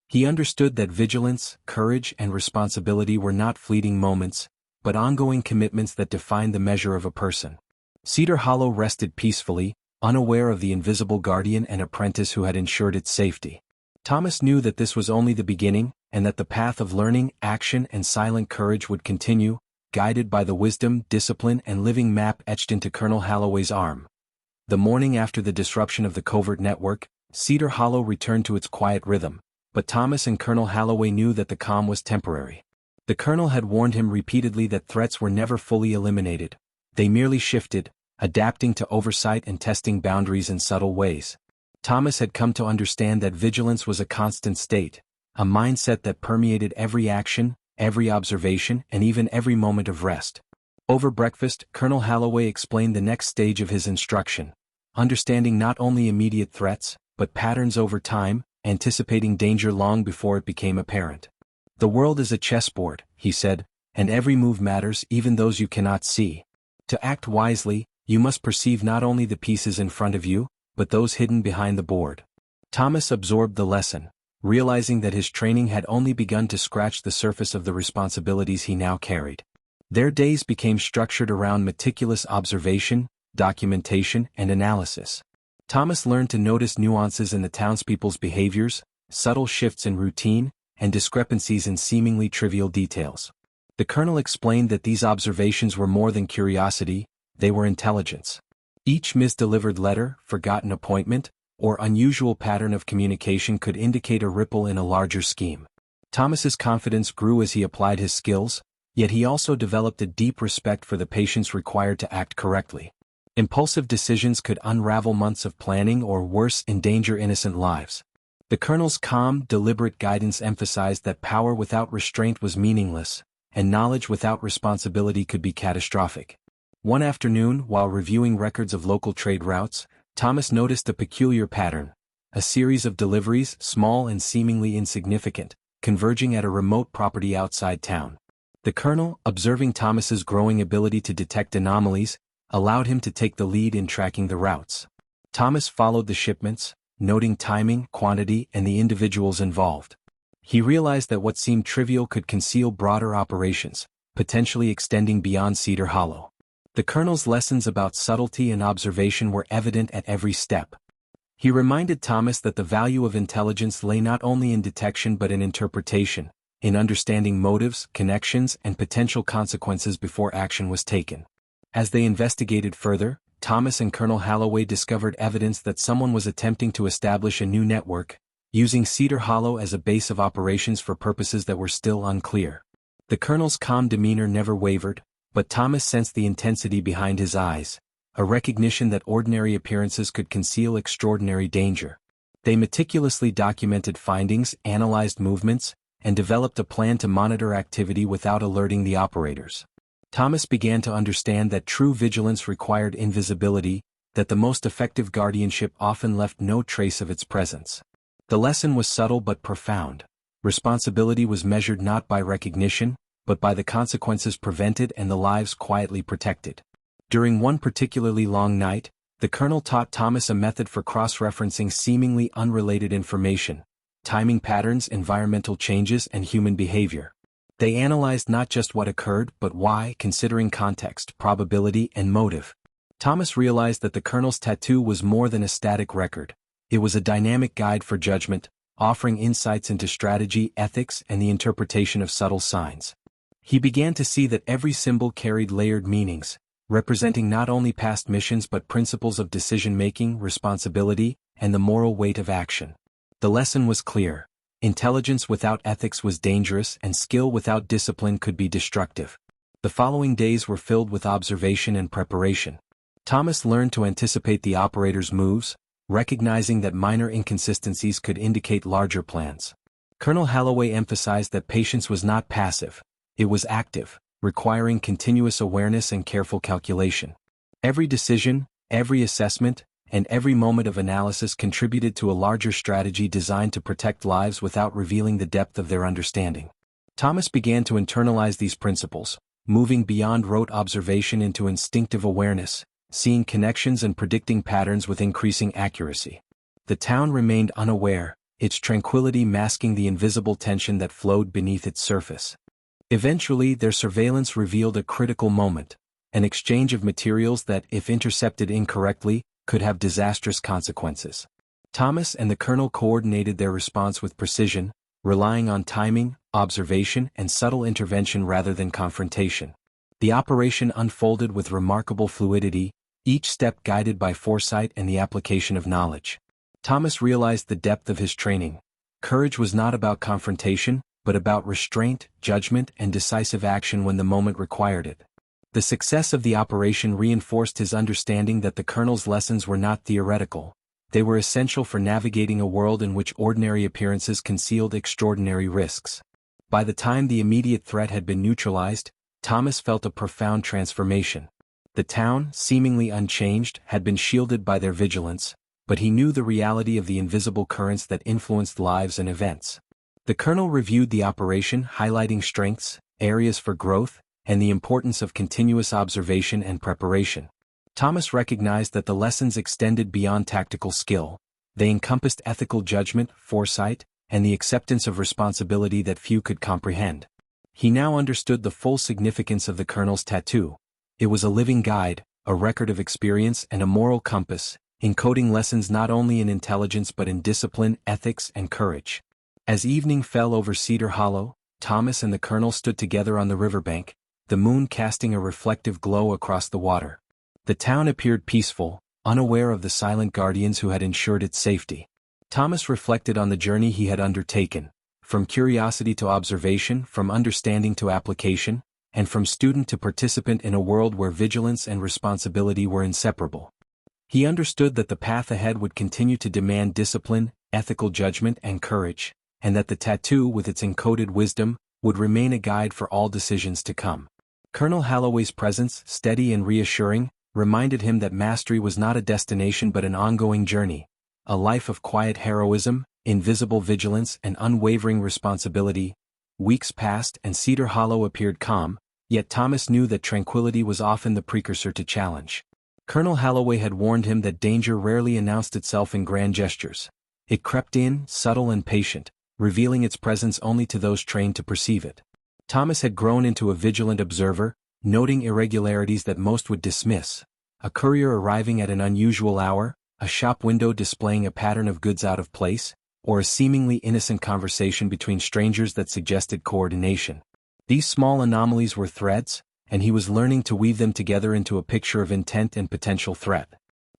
He understood that vigilance, courage, and responsibility were not fleeting moments, but ongoing commitments that defined the measure of a person. Cedar Hollow rested peacefully, unaware of the invisible guardian and apprentice who had ensured its safety. Thomas knew that this was only the beginning, and that the path of learning, action, and silent courage would continue, guided by the wisdom, discipline, and living map etched into Colonel Holloway's arm. The morning after the disruption of the covert network, Cedar Hollow returned to its quiet rhythm, but Thomas and Colonel Holloway knew that the calm was temporary. The colonel had warned him repeatedly that threats were never fully eliminated. They merely shifted, adapting to oversight and testing boundaries in subtle ways. Thomas had come to understand that vigilance was a constant state, a mindset that permeated every action, every observation, and even every moment of rest. Over breakfast, Colonel Holloway explained the next stage of his instruction, understanding not only immediate threats, but patterns over time, anticipating danger long before it became apparent. "The world is a chessboard," he said, "and every move matters, even those you cannot see. To act wisely, you must perceive not only the pieces in front of you, but those hidden behind the board." Thomas absorbed the lesson, realizing that his training had only begun to scratch the surface of the responsibilities he now carried. Their days became structured around meticulous observation, documentation, and analysis. Thomas learned to notice nuances in the townspeople's behaviors, subtle shifts in routine, and discrepancies in seemingly trivial details. The colonel explained that these observations were more than curiosity, they were intelligence. Each misdelivered letter, forgotten appointment, or unusual pattern of communication could indicate a ripple in a larger scheme. Thomas's confidence grew as he applied his skills, yet he also developed a deep respect for the patience required to act correctly. Impulsive decisions could unravel months of planning or worse, endanger innocent lives. The colonel's calm, deliberate guidance emphasized that power without restraint was meaningless, and knowledge without responsibility could be catastrophic. One afternoon, while reviewing records of local trade routes, Thomas noticed a peculiar pattern, a series of deliveries, small and seemingly insignificant, converging at a remote property outside town. The colonel, observing Thomas's growing ability to detect anomalies, allowed him to take the lead in tracking the routes. Thomas followed the shipments, noting timing, quantity, and the individuals involved. He realized that what seemed trivial could conceal broader operations, potentially extending beyond Cedar Hollow. The colonel's lessons about subtlety and observation were evident at every step. He reminded Thomas that the value of intelligence lay not only in detection but in interpretation, in understanding motives, connections, and potential consequences before action was taken. As they investigated further, Thomas and Colonel Holloway discovered evidence that someone was attempting to establish a new network, using Cedar Hollow as a base of operations for purposes that were still unclear. The colonel's calm demeanor never wavered, but Thomas sensed the intensity behind his eyes, a recognition that ordinary appearances could conceal extraordinary danger. They meticulously documented findings, analyzed movements, and developed a plan to monitor activity without alerting the operators. Thomas began to understand that true vigilance required invisibility, that the most effective guardianship often left no trace of its presence. The lesson was subtle but profound. Responsibility was measured not by recognition, but by the consequences prevented and the lives quietly protected. During one particularly long night, the colonel taught Thomas a method for cross-referencing seemingly unrelated information, timing patterns, environmental changes, and human behavior. They analyzed not just what occurred but why, considering context, probability, and motive. Thomas realized that the colonel's tattoo was more than a static record. It was a dynamic guide for judgment, offering insights into strategy, ethics, and the interpretation of subtle signs. He began to see that every symbol carried layered meanings, representing not only past missions but principles of decision-making, responsibility, and the moral weight of action. The lesson was clear. Intelligence without ethics was dangerous, and skill without discipline could be destructive. The following days were filled with observation and preparation. Thomas learned to anticipate the operator's moves, recognizing that minor inconsistencies could indicate larger plans. Colonel Holloway emphasized that patience was not passive, it was active, requiring continuous awareness and careful calculation. Every decision, every assessment, and every moment of analysis contributed to a larger strategy designed to protect lives without revealing the depth of their understanding. Thomas began to internalize these principles, moving beyond rote observation into instinctive awareness, seeing connections and predicting patterns with increasing accuracy. The town remained unaware, its tranquility masking the invisible tension that flowed beneath its surface. Eventually, their surveillance revealed a critical moment, an exchange of materials that, if intercepted incorrectly, could have disastrous consequences. Thomas and the colonel coordinated their response with precision, relying on timing, observation, and subtle intervention rather than confrontation. The operation unfolded with remarkable fluidity, each step guided by foresight and the application of knowledge. Thomas realized the depth of his training. Courage was not about confrontation, but about restraint, judgment, and decisive action when the moment required it. The success of the operation reinforced his understanding that the colonel's lessons were not theoretical. They were essential for navigating a world in which ordinary appearances concealed extraordinary risks. By the time the immediate threat had been neutralized, Thomas felt a profound transformation. The town, seemingly unchanged, had been shielded by their vigilance, but he knew the reality of the invisible currents that influenced lives and events. The colonel reviewed the operation, highlighting strengths, areas for growth, and the importance of continuous observation and preparation. Thomas recognized that the lessons extended beyond tactical skill. They encompassed ethical judgment, foresight, and the acceptance of responsibility that few could comprehend. He now understood the full significance of the colonel's tattoo. It was a living guide, a record of experience and a moral compass, encoding lessons not only in intelligence but in discipline, ethics, and courage. As evening fell over Cedar Hollow, Thomas and the colonel stood together on the riverbank, the moon casting a reflective glow across the water. The town appeared peaceful, unaware of the silent guardians who had ensured its safety. Thomas reflected on the journey he had undertaken, from curiosity to observation, from understanding to application, and from student to participant in a world where vigilance and responsibility were inseparable. He understood that the path ahead would continue to demand discipline, ethical judgment, and courage, and that the tattoo, with its encoded wisdom, would remain a guide for all decisions to come. Colonel Holloway's presence, steady and reassuring, reminded him that mastery was not a destination but an ongoing journey, a life of quiet heroism, invisible vigilance, and unwavering responsibility. Weeks passed and Cedar Hollow appeared calm, yet Thomas knew that tranquility was often the precursor to challenge. Colonel Holloway had warned him that danger rarely announced itself in grand gestures. It crept in, subtle and patient, revealing its presence only to those trained to perceive it. Thomas had grown into a vigilant observer, noting irregularities that most would dismiss. A courier arriving at an unusual hour, a shop window displaying a pattern of goods out of place, or a seemingly innocent conversation between strangers that suggested coordination. These small anomalies were threads, and he was learning to weave them together into a picture of intent and potential threat.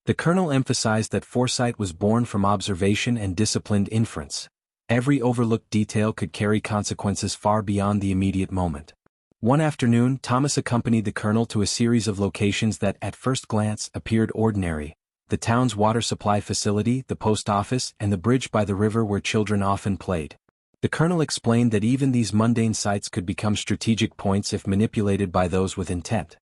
The colonel emphasized that foresight was born from observation and disciplined inference. Every overlooked detail could carry consequences far beyond the immediate moment. One afternoon, Thomas accompanied the colonel to a series of locations that at first glance appeared ordinary, the town's water supply facility, the post office, and the bridge by the river where children often played. The colonel explained that even these mundane sites could become strategic points if manipulated by those with intent.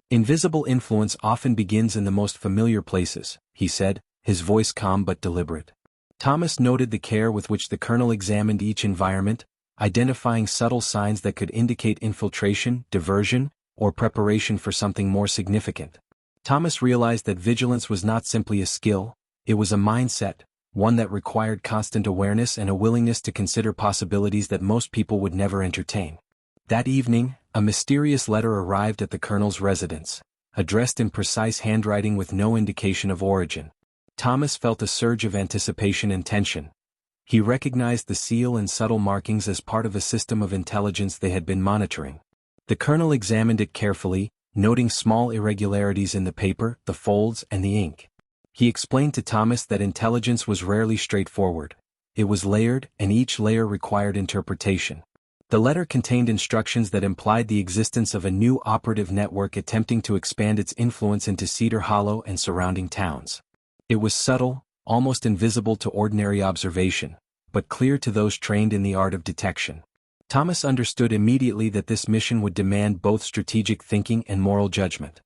Invisible influence often begins in the most familiar places, he said, his voice calm but deliberate. Thomas noted the care with which the colonel examined each environment, identifying subtle signs that could indicate infiltration, diversion, or preparation for something more significant. Thomas realized that vigilance was not simply a skill, it was a mindset, one that required constant awareness and a willingness to consider possibilities that most people would never entertain. That evening, a mysterious letter arrived at the colonel's residence, addressed in precise handwriting with no indication of origin. Thomas felt a surge of anticipation and tension. He recognized the seal and subtle markings as part of a system of intelligence they had been monitoring. The colonel examined it carefully, noting small irregularities in the paper, the folds, and the ink. He explained to Thomas that intelligence was rarely straightforward. It was layered, and each layer required interpretation. The letter contained instructions that implied the existence of a new operative network attempting to expand its influence into Cedar Hollow and surrounding towns. It was subtle, almost invisible to ordinary observation, but clear to those trained in the art of detection. Thomas understood immediately that this mission would demand both strategic thinking and moral judgment.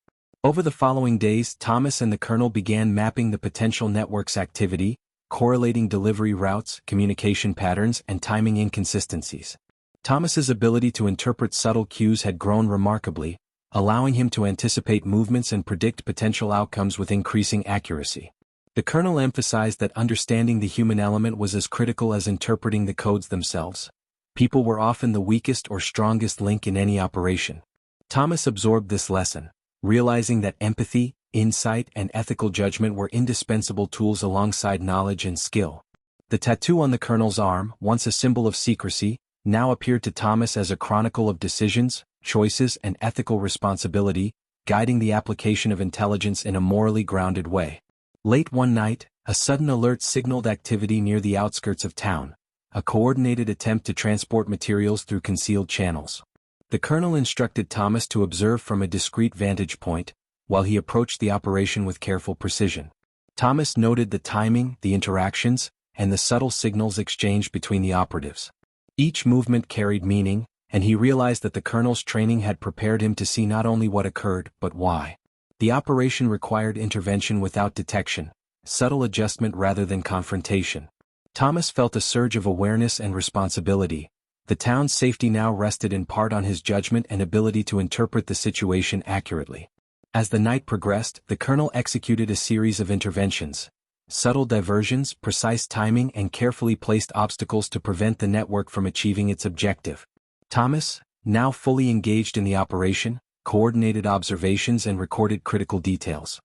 Over the following days, Thomas and the colonel began mapping the potential network's activity, correlating delivery routes, communication patterns, and timing inconsistencies. Thomas's ability to interpret subtle cues had grown remarkably, allowing him to anticipate movements and predict potential outcomes with increasing accuracy. The colonel emphasized that understanding the human element was as critical as interpreting the codes themselves. People were often the weakest or strongest link in any operation. Thomas absorbed this lesson, realizing that empathy, insight, and ethical judgment were indispensable tools alongside knowledge and skill. The tattoo on the colonel's arm, once a symbol of secrecy, now appeared to Thomas as a chronicle of decisions, choices, and ethical responsibility, guiding the application of intelligence in a morally grounded way. Late one night, a sudden alert signaled activity near the outskirts of town, a coordinated attempt to transport materials through concealed channels. The colonel instructed Thomas to observe from a discreet vantage point, while he approached the operation with careful precision. Thomas noted the timing, the interactions, and the subtle signals exchanged between the operatives. Each movement carried meaning, and he realized that the colonel's training had prepared him to see not only what occurred, but why. The operation required intervention without detection, subtle adjustment rather than confrontation. Thomas felt a surge of awareness and responsibility. The town's safety now rested in part on his judgment and ability to interpret the situation accurately. As the night progressed, the colonel executed a series of interventions. Subtle diversions, precise timing, and carefully placed obstacles to prevent the network from achieving its objective. Thomas, now fully engaged in the operation, coordinated observations and recorded critical details.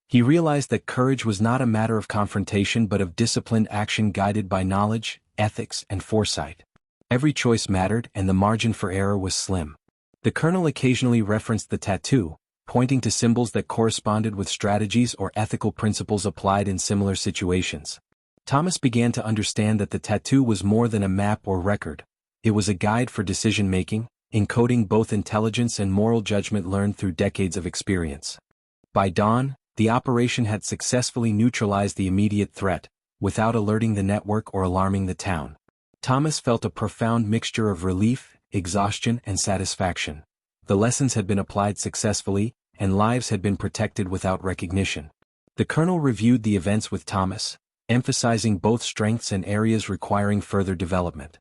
He realized that courage was not a matter of confrontation but of disciplined action guided by knowledge, ethics, and foresight. Every choice mattered, and the margin for error was slim. The colonel occasionally referenced the tattoo, pointing to symbols that corresponded with strategies or ethical principles applied in similar situations. Thomas began to understand that the tattoo was more than a map or record. It was a guide for decision-making, encoding both intelligence and moral judgment learned through decades of experience. By dawn, the operation had successfully neutralized the immediate threat, without alerting the network or alarming the town. Thomas felt a profound mixture of relief, exhaustion, and satisfaction. The lessons had been applied successfully, and lives had been protected without recognition. The colonel reviewed the events with Thomas, emphasizing both strengths and areas requiring further development.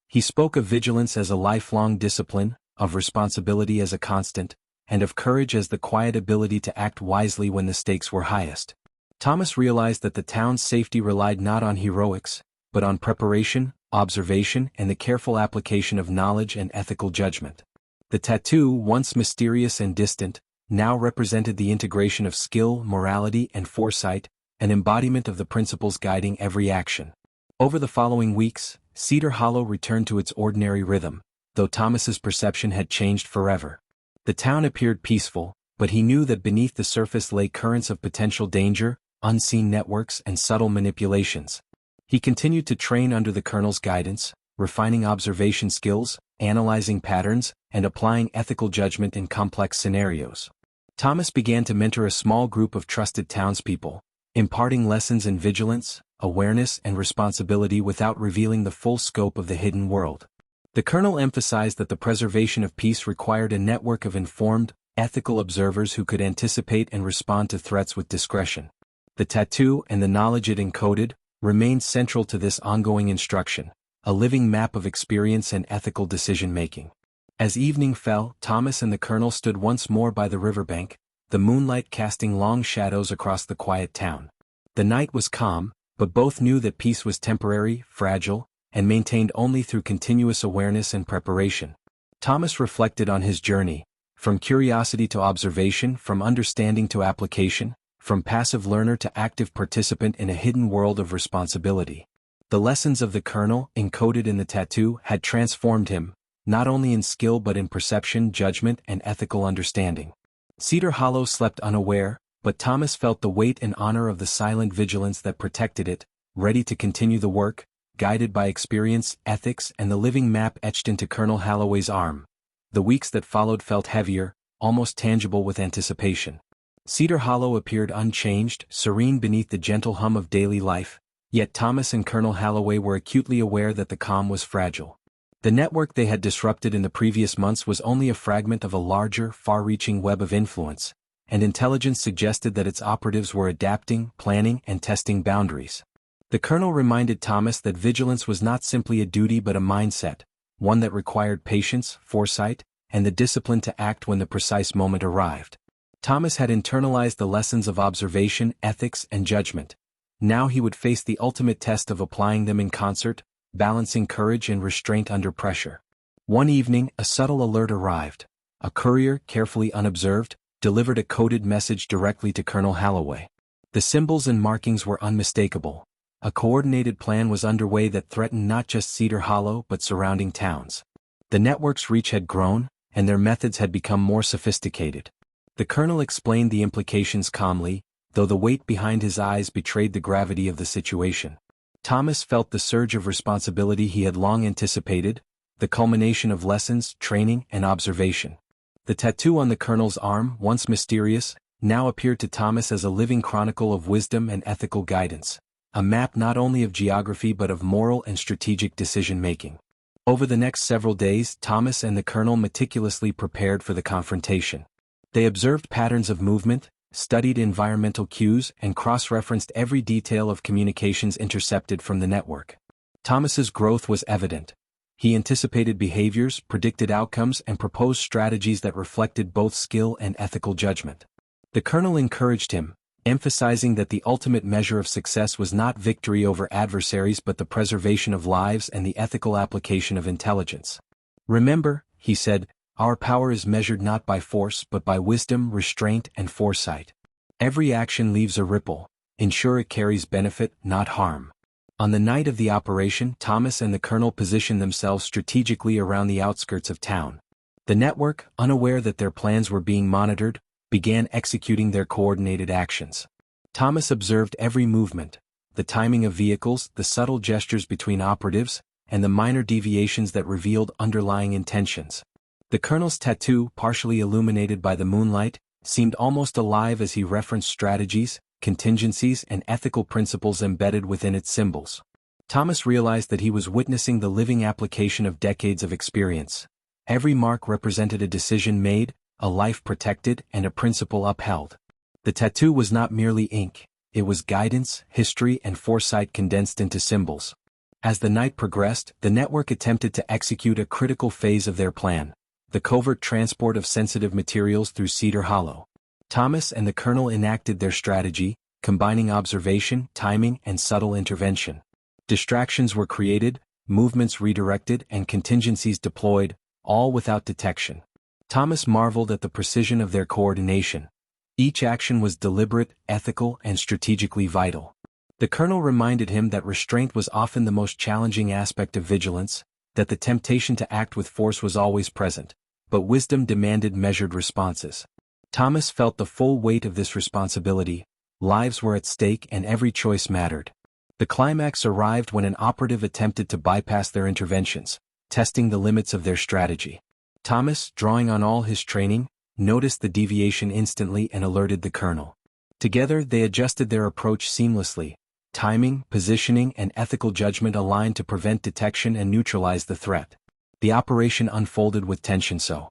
He spoke of vigilance as a lifelong discipline, of responsibility as a constant, and of courage as the quiet ability to act wisely when the stakes were highest. Thomas realized that the town's safety relied not on heroics, but on preparation, observation, and the careful application of knowledge and ethical judgment. The tattoo, once mysterious and distant, now represented the integration of skill, morality, and foresight, an embodiment of the principles guiding every action. Over the following weeks, Cedar Hollow returned to its ordinary rhythm, though Thomas's perception had changed forever. The town appeared peaceful, but he knew that beneath the surface lay currents of potential danger, unseen networks, and subtle manipulations. He continued to train under the colonel's guidance, refining observation skills, analyzing patterns, and applying ethical judgment in complex scenarios. Thomas began to mentor a small group of trusted townspeople, imparting lessons in vigilance, awareness and responsibility without revealing the full scope of the hidden world. The colonel emphasized that the preservation of peace required a network of informed, ethical observers who could anticipate and respond to threats with discretion. The tattoo and the knowledge it encoded remained central to this ongoing instruction, a living map of experience and ethical decision-making. As evening fell, Thomas and the colonel stood once more by the riverbank, the moonlight casting long shadows across the quiet town. The night was calm, but both knew that peace was temporary, fragile, and maintained only through continuous awareness and preparation. Thomas reflected on his journey, from curiosity to observation, from understanding to application, from passive learner to active participant in a hidden world of responsibility. The lessons of the colonel, encoded in the tattoo, had transformed him, not only in skill but in perception, judgment, and ethical understanding. Cedar Hollow slept unaware, but Thomas felt the weight and honor of the silent vigilance that protected it, ready to continue the work, guided by experience, ethics, and the living map etched into Colonel Holloway's arm. The weeks that followed felt heavier, almost tangible with anticipation. Cedar Hollow appeared unchanged, serene beneath the gentle hum of daily life, yet Thomas and Colonel Holloway were acutely aware that the calm was fragile. The network they had disrupted in the previous months was only a fragment of a larger, far-reaching web of influence, and intelligence suggested that its operatives were adapting, planning, and testing boundaries. The colonel reminded Thomas that vigilance was not simply a duty but a mindset, one that required patience, foresight, and the discipline to act when the precise moment arrived. Thomas had internalized the lessons of observation, ethics, and judgment. Now he would face the ultimate test of applying them in concert, balancing courage and restraint under pressure. One evening, a subtle alert arrived. A courier, carefully unobserved, delivered a coded message directly to Colonel Holloway. The symbols and markings were unmistakable. A coordinated plan was underway that threatened not just Cedar Hollow but surrounding towns. The network's reach had grown, and their methods had become more sophisticated. The colonel explained the implications calmly, though the weight behind his eyes betrayed the gravity of the situation. Thomas felt the surge of responsibility he had long anticipated, the culmination of lessons, training, and observation. The tattoo on the colonel's arm, once mysterious, now appeared to Thomas as a living chronicle of wisdom and ethical guidance, a map not only of geography but of moral and strategic decision-making. Over the next several days, Thomas and the colonel meticulously prepared for the confrontation. They observed patterns of movement, studied environmental cues, and cross-referenced every detail of communications intercepted from the network. Thomas's growth was evident. He anticipated behaviors, predicted outcomes, and proposed strategies that reflected both skill and ethical judgment. The colonel encouraged him, emphasizing that the ultimate measure of success was not victory over adversaries but the preservation of lives and the ethical application of intelligence. "Remember," he said, "our power is measured not by force but by wisdom, restraint, and foresight. Every action leaves a ripple. Ensure it carries benefit, not harm." On the night of the operation, Thomas and the colonel positioned themselves strategically around the outskirts of town. The network, unaware that their plans were being monitored, began executing their coordinated actions. Thomas observed every movement, the timing of vehicles, the subtle gestures between operatives, and the minor deviations that revealed underlying intentions. The colonel's tattoo, partially illuminated by the moonlight, seemed almost alive as he referenced strategies, contingencies, and ethical principles embedded within its symbols. Thomas realized that he was witnessing the living application of decades of experience. Every mark represented a decision made, a life protected, and a principle upheld. The tattoo was not merely ink, it was guidance, history, and foresight condensed into symbols. As the night progressed, the network attempted to execute a critical phase of their plan, the covert transport of sensitive materials through Cedar Hollow. Thomas and the colonel enacted their strategy, combining observation, timing, and subtle intervention. Distractions were created, movements redirected, and contingencies deployed, all without detection. Thomas marveled at the precision of their coordination. Each action was deliberate, ethical, and strategically vital. The colonel reminded him that restraint was often the most challenging aspect of vigilance, that the temptation to act with force was always present, but wisdom demanded measured responses. Thomas felt the full weight of this responsibility. Lives were at stake and every choice mattered. The climax arrived when an operative attempted to bypass their interventions, testing the limits of their strategy. Thomas, drawing on all his training, noticed the deviation instantly and alerted the colonel. Together they adjusted their approach seamlessly. Timing, positioning, and ethical judgment aligned to prevent detection and neutralize the threat. The operation unfolded with tension so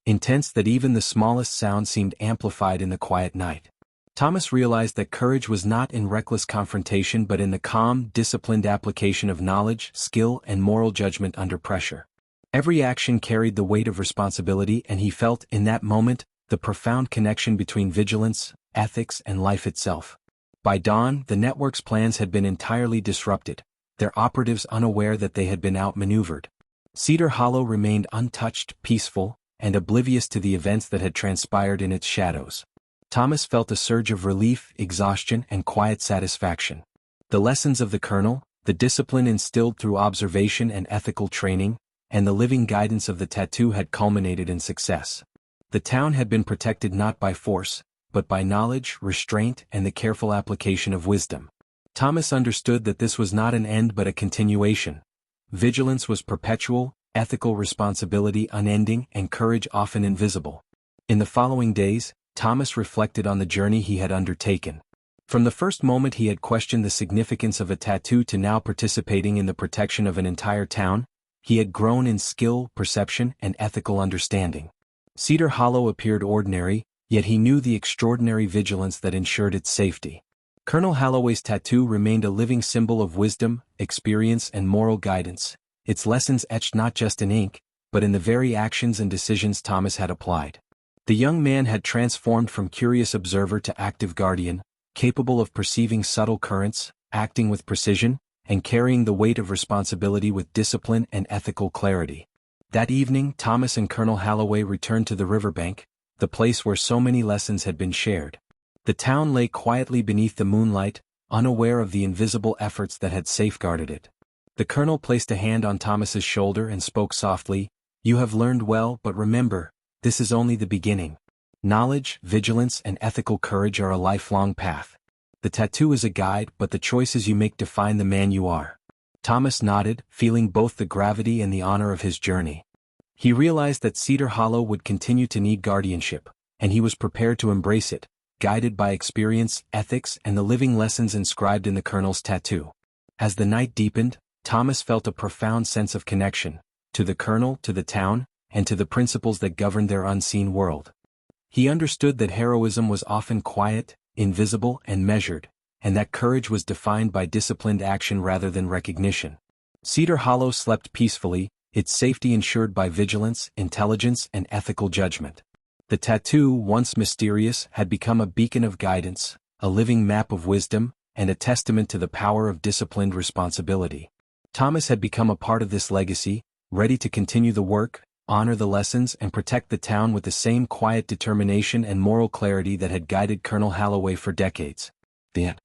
intense that even the smallest sound seemed amplified in the quiet night. Thomas realized that courage was not in reckless confrontation but in the calm, disciplined application of knowledge, skill, and moral judgment under pressure. Every action carried the weight of responsibility, and he felt, in that moment, the profound connection between vigilance, ethics, and life itself. By dawn, the network's plans had been entirely disrupted, their operatives unaware that they had been outmaneuvered. Cedar Hollow remained untouched, peaceful, and oblivious to the events that had transpired in its shadows. Thomas felt a surge of relief, exhaustion, and quiet satisfaction. The lessons of the colonel, the discipline instilled through observation and ethical training, and the living guidance of the tattoo had culminated in success. The town had been protected not by force, but by knowledge, restraint, and the careful application of wisdom. Thomas understood that this was not an end but a continuation. Vigilance was perpetual, ethical responsibility unending, and courage often invisible. In the following days, Thomas reflected on the journey he had undertaken. From the first moment he had questioned the significance of a tattoo to now participating in the protection of an entire town, he had grown in skill, perception, and ethical understanding. Cedar Hollow appeared ordinary, yet he knew the extraordinary vigilance that ensured its safety. Colonel Holloway's tattoo remained a living symbol of wisdom, experience, and moral guidance, its lessons etched not just in ink, but in the very actions and decisions Thomas had applied. The young man had transformed from curious observer to active guardian, capable of perceiving subtle currents, acting with precision, and carrying the weight of responsibility with discipline and ethical clarity. That evening, Thomas and Colonel Holloway returned to the riverbank, the place where so many lessons had been shared. The town lay quietly beneath the moonlight, unaware of the invisible efforts that had safeguarded it. The colonel placed a hand on Thomas's shoulder and spoke softly, "You have learned well, but remember, this is only the beginning. Knowledge, vigilance, and ethical courage are a lifelong path. The tattoo is a guide, but the choices you make define the man you are." Thomas nodded, feeling both the gravity and the honor of his journey. He realized that Cedar Hollow would continue to need guardianship, and he was prepared to embrace it, guided by experience, ethics, and the living lessons inscribed in the colonel's tattoo. As the night deepened, Thomas felt a profound sense of connection, to the colonel, to the town, and to the principles that governed their unseen world. He understood that heroism was often quiet, invisible, and measured, and that courage was defined by disciplined action rather than recognition. Cedar Hollow slept peacefully, its safety ensured by vigilance, intelligence, and ethical judgment. The tattoo, once mysterious, had become a beacon of guidance, a living map of wisdom, and a testament to the power of disciplined responsibility. Thomas had become a part of this legacy, ready to continue the work, honor the lessons, and protect the town with the same quiet determination and moral clarity that had guided Colonel Holloway for decades. The end.